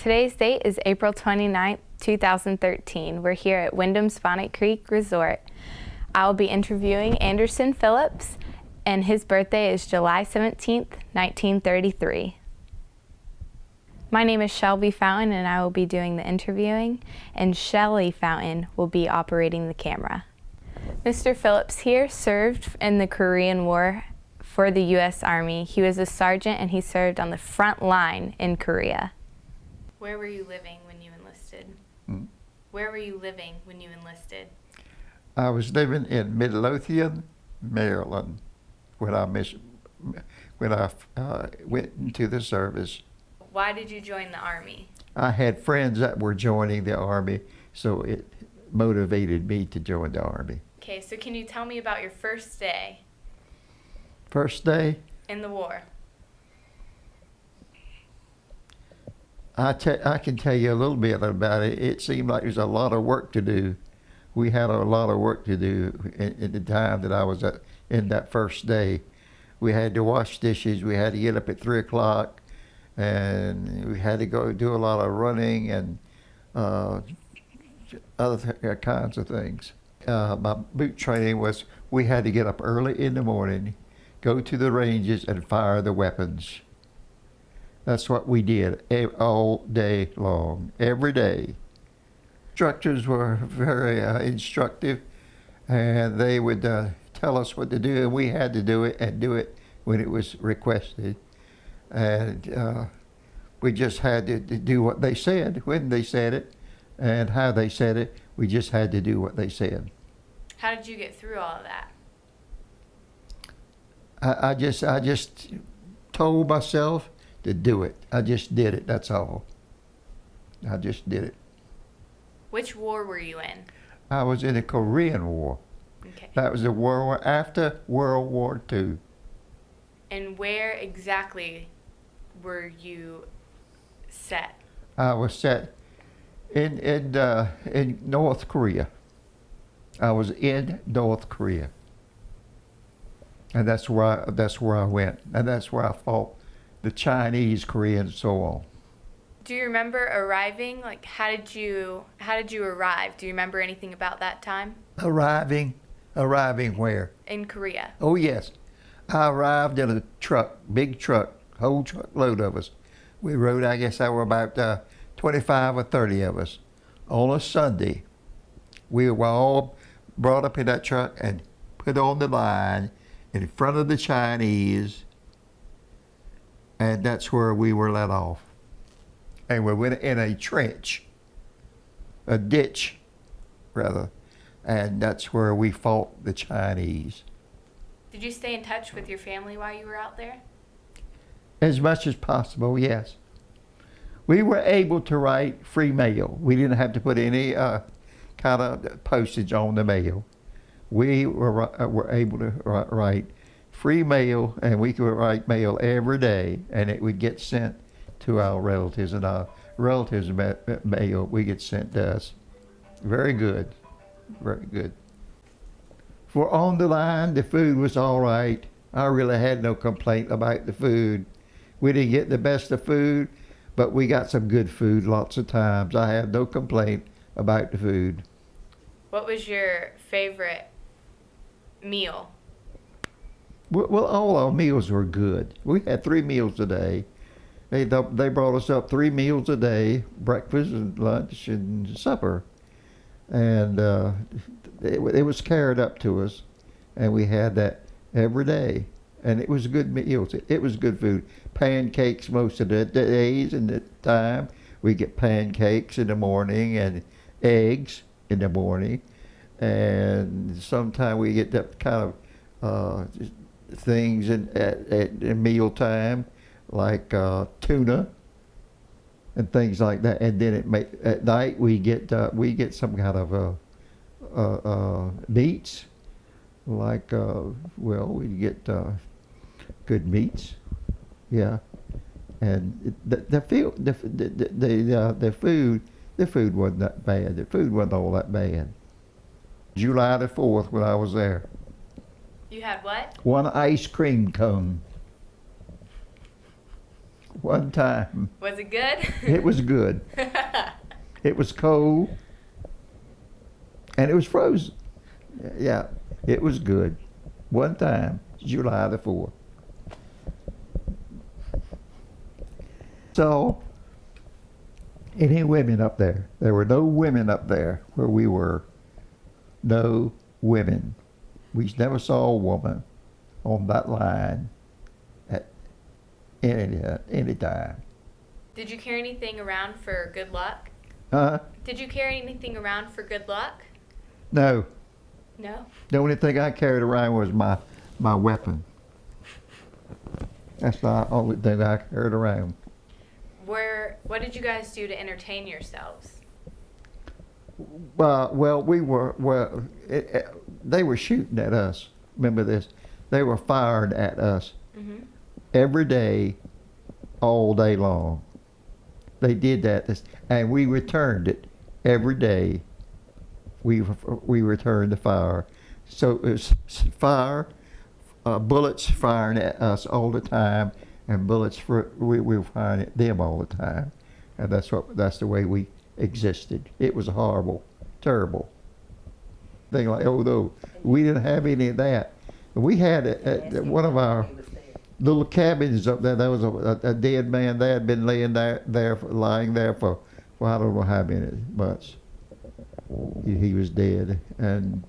Today's date is April 29th, 2013. We're here at Wyndham's Bonnet Creek Resort. I'll be interviewing Anderson Phillips, and his birthday is July 17th, 1933. My name is Shelby Fountain, and I will be doing the interviewing, and Shelly Fountain will be operating the camera. Mr. Phillips here served in the Korean War for the U.S. Army. He was a sergeant, and he served on the front line in Korea. Where were you living when you enlisted? Where were you living when you enlisted? I was living in Midlothian, Maryland, when I went into the service. Why did you join the Army? I had friends that were joining the Army, so it motivated me to join the Army. Okay, so can you tell me about your first day? First day? In the war. I can tell you a little bit about it. It seemed like there was a lot of work to do. We had a lot of work to do in the time that I was in that first day. We had to wash dishes. We had to get up at 3 o'clock, and we had to go do a lot of running and other kinds of things. My boot training was we had to get up early in the morning, go to the ranges, and fire the weapons. That's what we did all day long, every day. Instructors were very instructive, and they would tell us what to do, and we had to do it and do it when it was requested. And we just had to do what they said, when they said it, and how they said it. We just had to do what they said. How did you get through all of that? I just told myself to do it. I just did it, that's all. I just did it. Which war were you in? I was in the Korean War. Okay. That was the war after World War II. And where exactly were you set? I was set in North Korea. I was in North Korea. And that's where I went. And that's where I fought the Chinese, Koreans, and so on. Do you remember arriving? Like, how did you arrive? Do you remember anything about that time? Arriving where? In Korea. Oh yes, I arrived in a truck, big truck, whole truckload of us. We rode, I guess there were about 25 or 30 of us. On a Sunday, we were all brought up in that truck and put on the line in front of the Chinese. And that's where we were let off. And we went in a trench, a ditch, rather, and that's where we fought the Chinese. Did you stay in touch with your family while you were out there? As much as possible, yes. We were able to write free mail. We didn't have to put any kind of postage on the mail. We were able to write free mail, and we could write mail every day, and it would get sent to our relatives, and our relatives' mail we get sent to us. Very good, very good. For on the line, the food was all right. I really had no complaint about the food. We didn't get the best of food, but we got some good food lots of times. I have no complaint about the food. What was your favorite meal? Well, all our meals were good. We had 3 meals a day. They brought us up 3 meals a day, breakfast and lunch and supper. And it was carried up to us, and we had that every day. And it was good meals. It was good food. Pancakes most of the days and the time. We get pancakes in the morning and eggs in the morning. And sometimes we get that kind of things at mealtime, like tuna and things like that. And then at night we get some kind of meats, like we get good meats, yeah. And the food wasn't that bad. The food wasn't all that bad. July the 4th when I was there. You had what? 1 ice cream cone. One time. Was it good? It was good. It was cold. And it was frozen. Yeah, it was good. One time, July the 4th. So, any women up there? There were no women up there where we were. No women. We never saw a woman on that line at any time. Did you carry anything around for good luck? Huh? Did you carry anything around for good luck? No. No. The only thing I carried around was my weapon. That's the only thing I carried around. What did you guys do to entertain yourselves? Well, they were shooting at us. Remember this? They were firing at us every day, all day long. They did that, and we returned it every day. We returned the fire. So it was fire, bullets firing at us all the time, and we were firing at them all the time, and that's the way we existed. It was horrible, terrible thing. Like, oh no, we didn't have any of that. We had one of our little cabins up there. There was a dead man there had been lying there for I don't know how many months. He was dead, and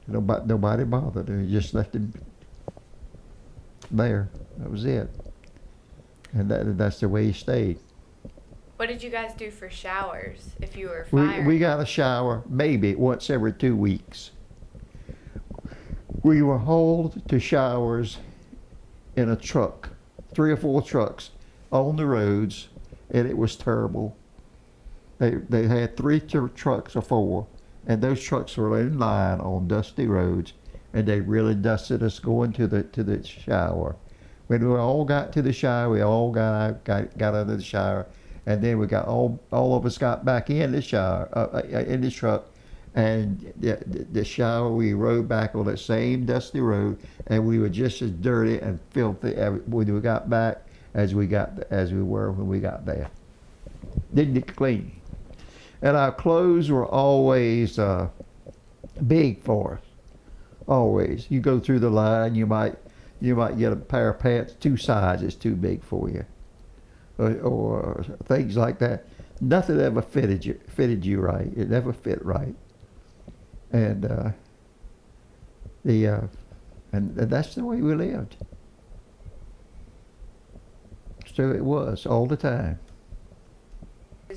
nobody bothered him. Just left him there. That was it. And that's the way he stayed. What did you guys do for showers if you were firing? We got a shower maybe once every 2 weeks. We were hauled to showers in a truck, 3 or 4 trucks on the roads, and it was terrible. They had 3 trucks or 4, and those trucks were in line on dusty roads, and they really dusted us going to the shower. When we all got to the shower, we all got out of the shower, and then we got all of us got back in the shower, in the truck, and the shower, we rode back on that same dusty road, and we were just as dirty and filthy when we got back as we were when we got there. Didn't get clean. And our clothes were always big for us. Always. You go through the line, you might get a pair of pants 2 sizes too big for you, or things like that. Nothing ever fitted you right. It never fit right, and and that's the way we lived. So it was all the time.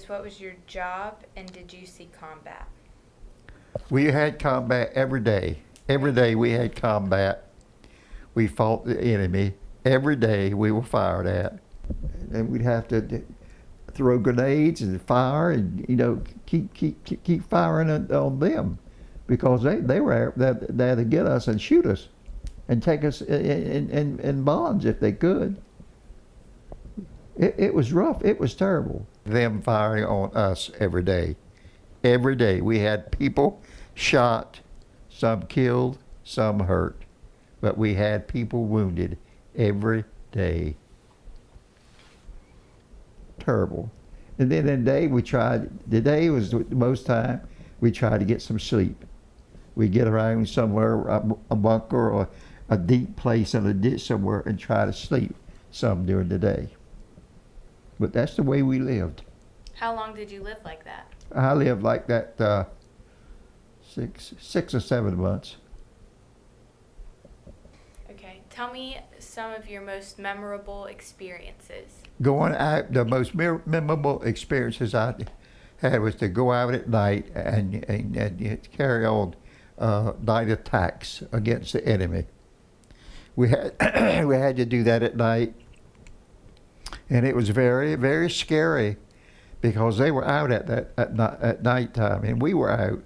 What was your job, and did you see combat? We had combat every day. Every day we had combat. We fought the enemy. Every day we were fired at. And we'd have to throw grenades and fire and, keep firing on them, because they were there to get us and shoot us and take us in bonds if they could. It was rough. It was terrible. Them firing on us every day. Every day. We had people shot, some killed, some hurt. But we had people wounded every day. Terrible. And then the day was most time, we tried to get some sleep. We'd get around somewhere, a bunker or a deep place in a ditch somewhere, and try to sleep some during the day. But that's the way we lived. How long did you live like that? I lived like that 6 or 7 months. Okay. Tell me some of your most memorable experiences. Going out, the most memorable experiences I had was to go out at night and carry on night attacks against the enemy. We had we had to do that at night. And it was very, very scary, because they were out at nighttime, and we were out,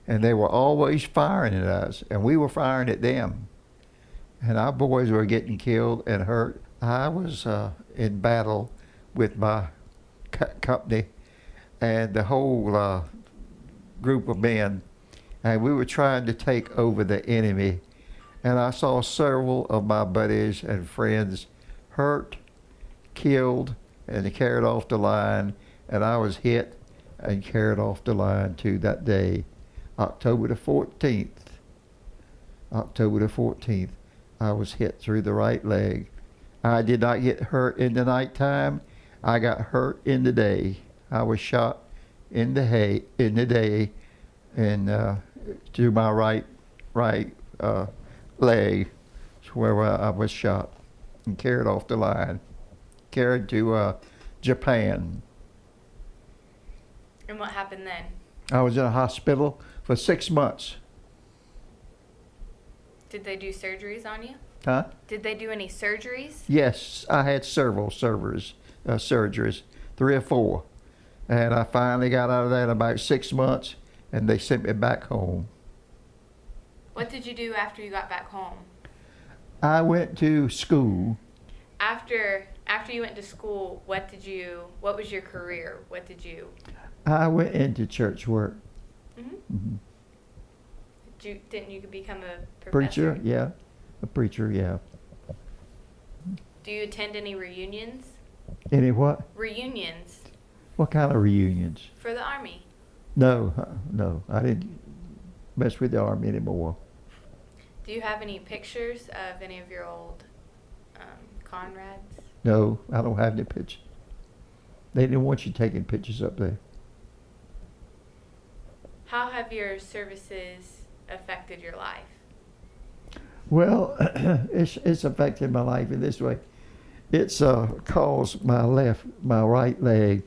and they were always firing at us, and we were firing at them, and our boys were getting killed and hurt. I was in battle with my company and the whole group of men, and we were trying to take over the enemy, and I saw several of my buddies and friends hurt, killed and carried off the line, and I was hit and carried off the line too that day, October the 14th. October the 14th, I was hit through the right leg. I did not get hurt in the nighttime. I got hurt in the day. I was shot in the day, and to my right leg, where I was shot and carried off the line, carried to Japan. And what happened then? I was in a hospital for 6 months. Did they do surgeries on you? Huh? Did they do any surgeries? Yes, I had several surgeries, 3 or 4. And I finally got out of that in about 6 months, and they sent me back home. What did you do after you got back home? I went to school. After you went to school, what was your career? What did you? I went into church work. Mm-hmm. Mm-hmm. Didn't you become a professor? Preacher, yeah. A preacher, yeah. Do you attend any reunions? Any what? Reunions. What kind of reunions? For the Army. No, I didn't mess with the Army anymore. Do you have any pictures of any of your old comrades? No, I don't have any pictures. They didn't want you taking pictures up there. How have your services affected your life? Well, it's affected my life in this way. It's caused my right leg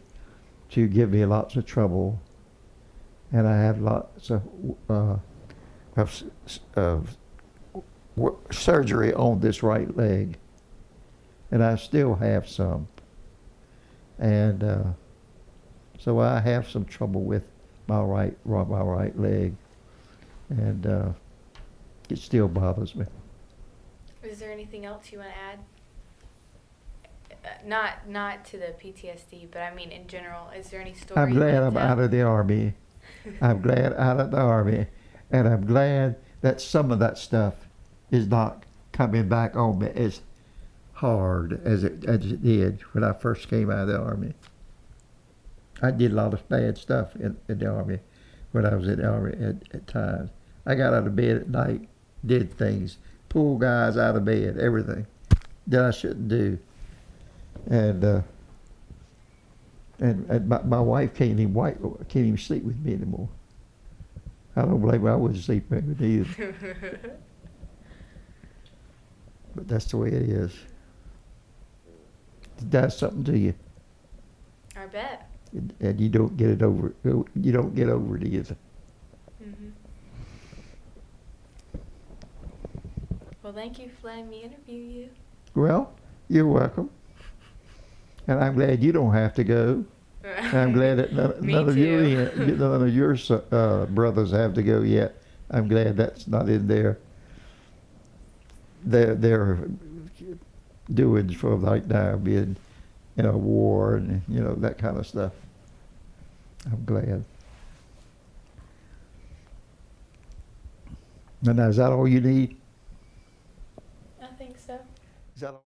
to give me lots of trouble, and I have lots of surgery on this right leg, and I still have some, and so I have some trouble with my right leg, and it still bothers me. Is there anything else you want to add? Not to the PTSD, but I mean in general. Is there any story? I'm glad I'm out of the Army. I'm glad out of the Army, and I'm glad that some of that stuff is not coming back on me as hard as it did when I first came out of the Army. I did a lot of bad stuff in the Army when I was in the Army at times. I got out of bed at night, did things, pulled guys out of bed, everything that I shouldn't do. And my wife can't even sleep with me anymore. I don't blame her. I wouldn't sleep with her either. But that's the way it is. It does something to you. I bet. And you don't get it over. You don't get over it either. Mm-hmm. Well, thank you for letting me interview you. Well, you're welcome. And I'm glad you don't have to go. I'm glad that none of your brothers have to go yet. I'm glad that's not in their doings for right now, being in a war and that kind of stuff. I'm glad. And now, is that all you need? I think so. Is that all?